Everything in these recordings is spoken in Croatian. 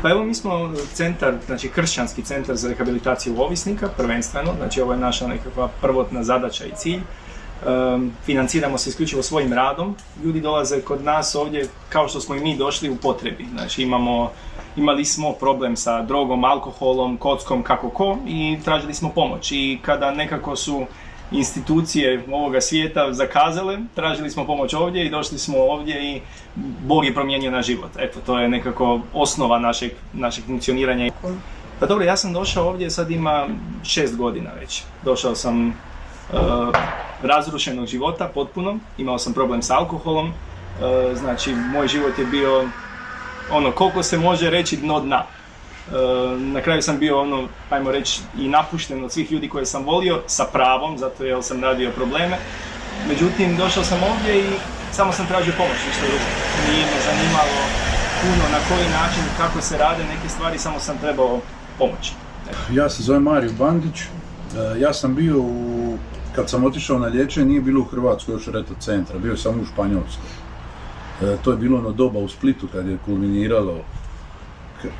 Pa evo mi smo centar, znači kršćanski centar za rehabilitaciju ovisnika, prvenstveno, znači ovo je naša nekakva prvotna zadaća i cilj. Financiramo se isključivo svojim radom. Ljudi dolaze kod nas ovdje kao što smo i mi došli u potrebi. Znači imali smo problem sa drogom, alkoholom, kockom, kako ko i tražili smo pomoć. I kada nekako su institucije ovoga svijeta zakazale, tražili smo pomoć ovdje i došli smo ovdje i Bog je promijenio naš život. Eto, to je nekako osnova našeg funkcioniranja. Pa dobro, ja sam došao ovdje, sad ima 6 godina već. Došao sam razrušenog života potpuno, imao sam problem s alkoholom, znači moj život je bio koliko se može reći dno dna. Na kraju sam bio ajmo reći i napušten od svih ljudi koje sam volio, sa pravom, zato jer sam radio probleme. Međutim, došao sam ovdje i samo sam tražio pomoć, ništa drugo. Nije me zanimalo puno na koji način, kako se rade neke stvari, samo sam trebao pomoć. Ja se zovem Mario Bandić, ja sam bio kad sam otišao na liječenje, nije bilo u Hrvatskoj još Reto centra, bio sam u Španjolskoj. To je bilo ono doba u Splitu kad je kulminiralo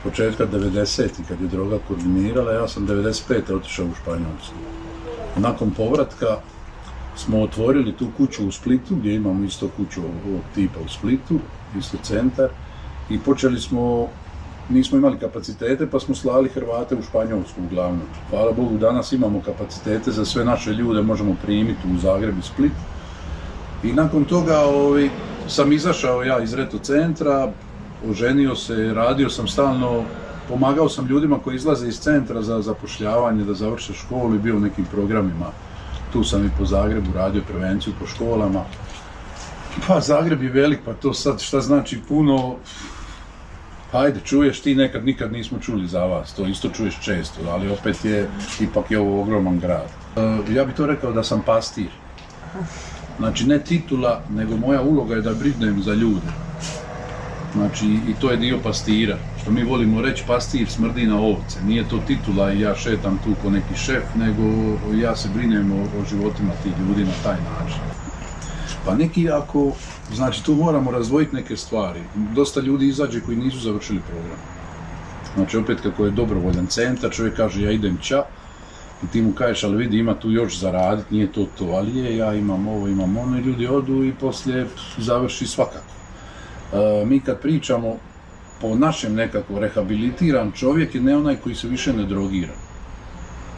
početka 90-ih, kad je droga kulminirala, ja sam 95. otišao u Španjolsku. Nakon povratka smo otvorili tu kuću u Splitu, gdje imamo isto kuću ovog tipa u Splitu, isto centar, i počeli smo, nismo imali kapacitete pa smo slali Hrvate u Španjolsku uglavnom. Hvala Bogu, danas imamo kapacitete za sve naše ljude, možemo primiti u Zagreb i Split. I nakon toga sam izašao ja iz Reto centra, oženio se, radio sam stalno, pomagao sam ljudima koji izlaze iz centra za zapošljavanje, da završe školu i bio u nekim programima. Tu sam i po Zagrebu radio prevenciju po školama. Pa Zagreb je velik, pa to sad šta znači puno. Hajde, čuješ ti nikad nismo čuli za vas, to isto čuješ često, ali opet ipak je ovo ogroman grad. Ja bih to rekao da sam pastir. Znači ne titula, nego moja uloga je da brinem za ljude. Znači i to je dio pastira. Što mi volimo reći, pastir smrdi na ovce. Nije to titula i ja šetam tu ko neki šef, nego ja se brinem o životima tih ljudi na taj način. Pa znači tu moramo razdvojiti neke stvari. Dosta ljudi izađe koji nisu završili program. Znači opet kako je dobrovoljan centar, čovjek kaže ja idem ća i ti mu kažeš ali vidi ima tu još zaraditi, nije to, ali ja imam ovo, imam ono i ljudi odu i poslije završi svakako. Mi kad pričamo po našem nekako rehabilitiran čovjek je ne onaj koji se više ne drogira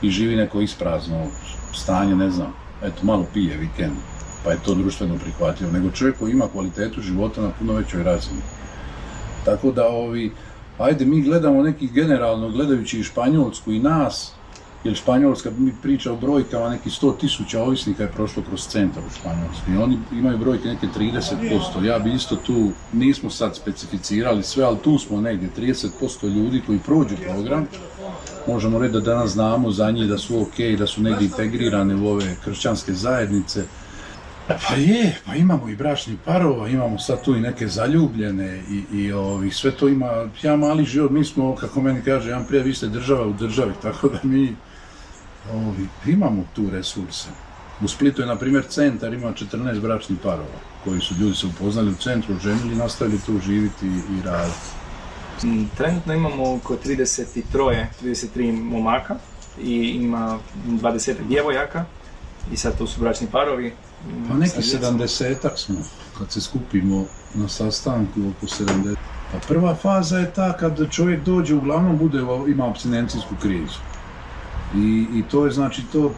i živi neko isprazno stanje, ne znam, eto malo pije vikend, pa je to društveno prihvatljivo, nego čovjek koji ima kvalitetu života na puno većoj razini. Tako da ajde mi gledamo neki generalno, gledajući i Španjolsku i nas, jer Španjolska mi priča o brojkama, neki 100.000 ovisnika je prošlo kroz centar u Španjolskoj. Oni imaju brojke neke 30%. Ja bi isto tu, nismo sad specificirali sve, ali tu smo negdje 30% ljudi koji prođu program. Možemo reći da danas znamo za njih da su ok, da su negdje integrirane u ove kršćanske zajednice. Pa imamo i bračnih parova, imamo sad tu i neke zaljubljene i sve to ima, ja mali život, mi smo, kako meni kaže, jedan prije, vi ste država u državi, tako da mi imamo tu resurse. U Splitu je, na primjer, centar, ima 14 bračnih parova, koji su ljudi se upoznali u centru, ženili, nastavili tu živjeti i raditi. Trenutno imamo oko 33 momaka i ima 20 djevojaka i sad tu su bračni parovi. Pa neki 70-ak smo, kad se skupimo na sastanku oko 70. Pa prva faza je ta kad čovjek dođe, uglavnom ima apstinencijsku krizu. I to je znači to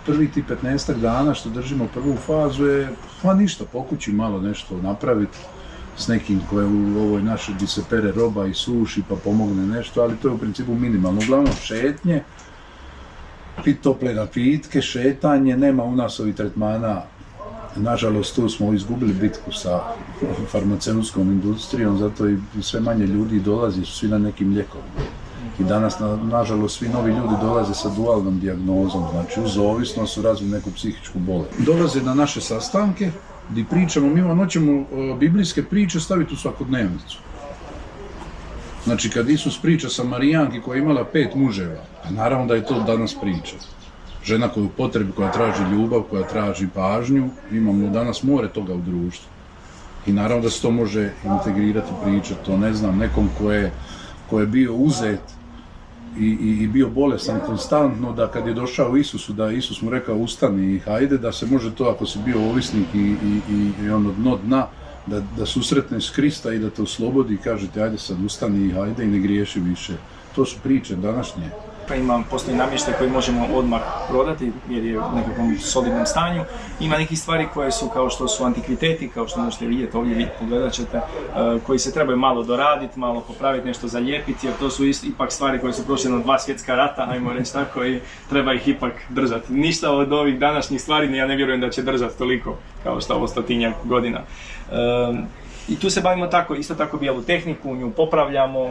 prvi ti 15 dana što držimo prvu fazu je, pa ništa, po kući malo nešto napraviti s nekim koje u ovoj našoj gdje se pere roba i suši pa pomogne nešto, ali to je u principu minimalno. Uglavnom šetnje, pit tople napitke, šetanje, nema u nas ovih tretmana. Nažalost, tu smo izgubili bitku sa farmaceutskom industrijom, zato i sve manje ljudi dolazi, su svi na nekim lijekovima. I danas, nažalost, svi novi ljudi dolaze sa dualnom dijagnozom, znači uz ovisnost su razvili neku psihičku bolest. Dolaze na naše sastanke gdje pričamo, mi hoćemo biblijske priče staviti u svakodnevnicu. Znači, kad Isus priča sa Marijanki koja je imala 5 muževa, pa naravno da je to danas priča. Žena koja je u potrebi, koja traži ljubav, koja traži pažnju, imamo danas more toga u društvu. I naravno da se to može integrirati, pričati, to ne znam, nekom ko je koji je bio uzet i bio bolestan konstantno, da kad je došao Isusu, da Isus mu rekao ustani i hajde, da se može to ako si bio ovisnik i ono dno dna, da susretneš Krista i da te oslobodi i kaže ti ajde sad ustani i hajde i ne griješi više. To su priče današnje. Postoji namještaj koji možemo odmah prodati jer je u nekakvom solidnom stanju. Ima nekih stvari koje su kao što su antikviteti, kao što možete vidjeti ovdje, pogledat ćete, koji se trebaju malo doraditi, malo popraviti, nešto zalijepiti, jer to su ipak stvari koje su prošle na 2 svjetska rata, ajmo reći tako, i treba ih ipak držati. Ništa od ovih današnjih stvari ja ne vjerujem da će držati toliko kao što ovo 100-tinjak godina. I tu se bavimo isto tako bijelu tehniku, nju popravljamo,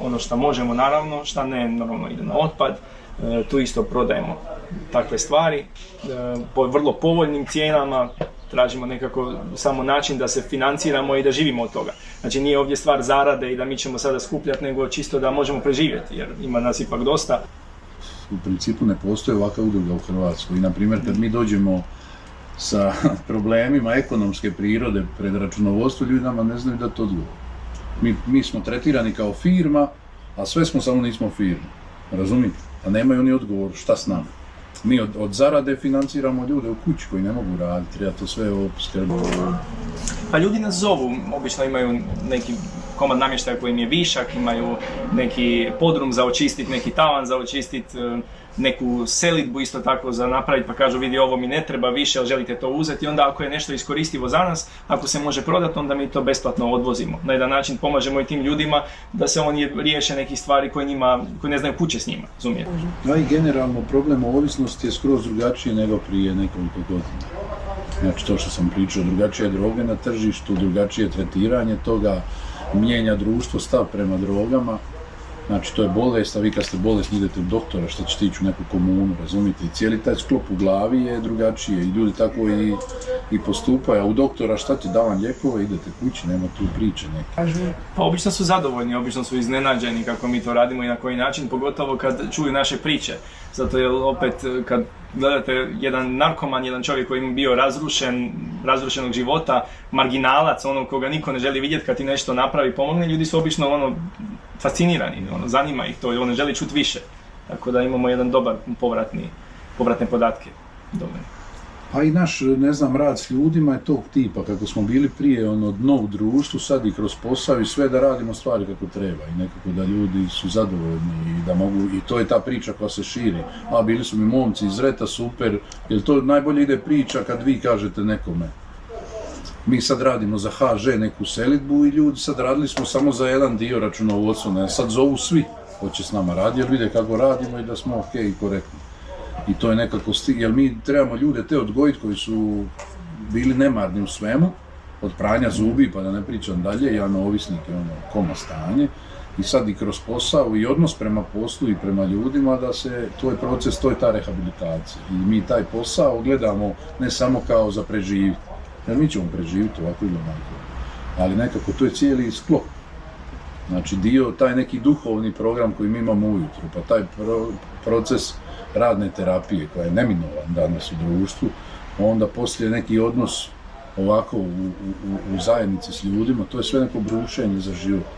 ono što možemo naravno, što ne, normalno ide na otpad. Tu isto prodajemo takve stvari po vrlo povoljnim cijenama, tražimo nekako samo način da se financiramo i da živimo od toga. Znači nije ovdje stvar zarade i da mi ćemo sada skupljati, nego čisto da možemo preživjeti jer ima nas ipak dosta. U principu ne postoji ovakva udruga u Hrvatskoj i na primjer kad mi dođemo sa problemima ekonomske prirode pred računovodstvo, ljudi nama ne znaju dati odgovor. Mi smo tretirani kao firma, a sve smo samo nismo firma. Razumite? A nemaju oni odgovor šta s nama. Mi od zarade financiramo ljude u kući koji ne mogu raditi, treba to sve opskrbiti. Pa ljudi nas zovu, obično imaju neki komad namještaja koji im je višak, imaju neki podrum za očistiti, neki tavan za očistiti, neku selidbu isto tako za napraviti, pa kažu vidi ovo mi ne treba više, ali želite to uzeti. I onda ako je nešto iskoristivo za nas, ako se može prodati, onda mi to besplatno odvozimo. Na jedan način pomažemo i tim ljudima da se oni riješe nekih stvari koji ne znaju kuće s njima, razumijete? Da, i generalno problem ovisnosti je skroz drugačiji nego prije nekoliko godina. Znači to što sam pričao, drugačije droge na tržištu, drugačije tretiranje toga, mijenja društvo stav prema drogama. Znači to je bolest, a vi kad ste bolesni idete u doktora, što ćete ići u neku komunu, razumijete? I cijeli taj sklop u glavi je drugačije i ljudi tako i postupaju, a u doktora šta ti davam lijekove, idete kući, nema tu priče neke. Pa obično su zadovoljni, obično su iznenađeni kako mi to radimo i na koji način, pogotovo kad čuju naše priče. Zato jer opet kad gledate jedan narkoman, jedan čovjek koji je bio razrušenog života, marginalac, ono koga niko ne želi vidjeti kad ti nešto napravi, pomogne, ljudi su obično fascinirani, zanima ih to, ne želi čuti više. Tako da imamo jedan dobar povratne podatke. Dobre. Pa i naš, rad s ljudima je tog tipa, kako smo bili prije dno u društvu, sad i kroz posao i sve da radimo stvari kako treba i nekako da ljudi su zadovoljni i da mogu, i to je ta priča koja se širi. A bili su mi momci iz Reta, super, jer to najbolje ide priča kad vi kažete nekome. Mi sad radimo za HŽ neku selidbu i ljudi sad radili smo samo za jedan dio računovodstva, sad zovu svi hoće s nama raditi jer vide kako radimo i da smo ok i korektni. I to je nekako jer mi trebamo ljude te odgojiti koji su bili nemarni u svemu, od pranja zubi pa da ne pričam dalje, jedan ovisnik je koma stanje. I sad i kroz posao i odnos prema poslu i prema ljudima to je proces, to je ta rehabilitacija. I mi taj posao gledamo ne samo kao za preživiti, jer mi ćemo preživiti ovako ili onako, ali nekako to je cijeli sklop. Znači taj neki duhovni program koji mi imamo ujutro, pa taj proces radne terapije koja je neminovan danas u društvu, onda poslije neki odnos ovako u zajednici s ljudima, to je sve neko brušenje za život.